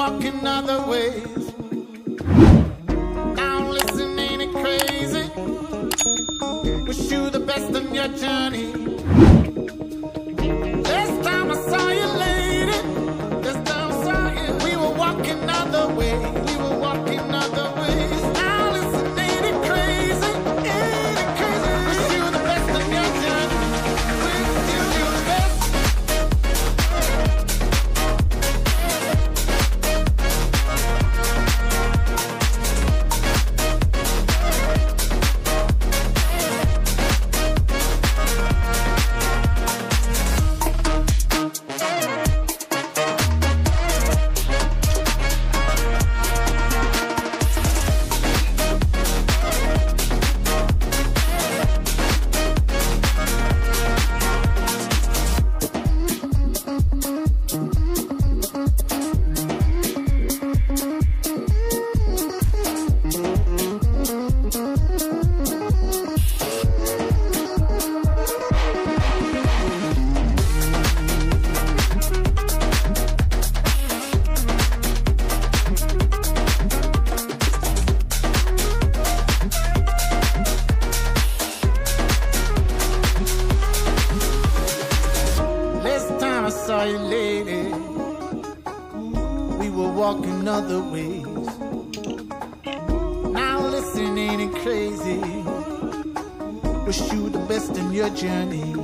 walking other ways. Now listen, ain't it crazy? Wish you the best on your journey. Last time I saw you, lady, last time I saw you, we were walking other ways. We were walking other ways. Now listen, ain't it crazy? Ain't it crazy? Wish you the best on your journey. Wish you the best. Saw you, lady, we were walking other ways. Now listen, ain't it crazy? Wish you the best in your journey.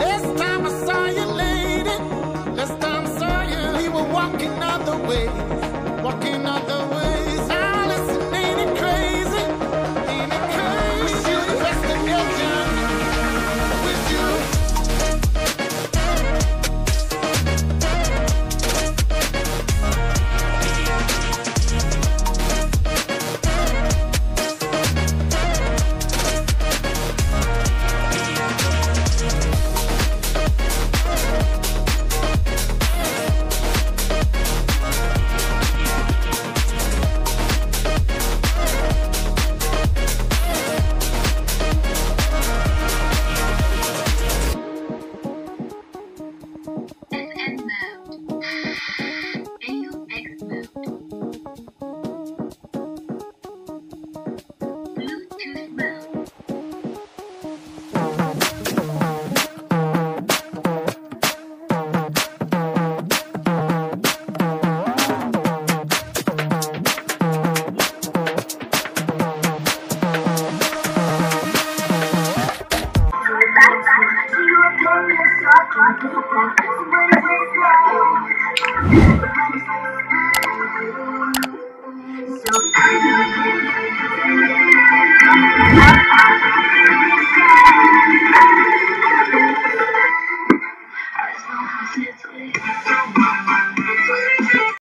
Last time I saw you, lady, last time I saw you, we were walking other ways, walking other ways. Now listen, ain't it crazy? Ain't it crazy? Wish you the best in your journey. Wish you. I know how to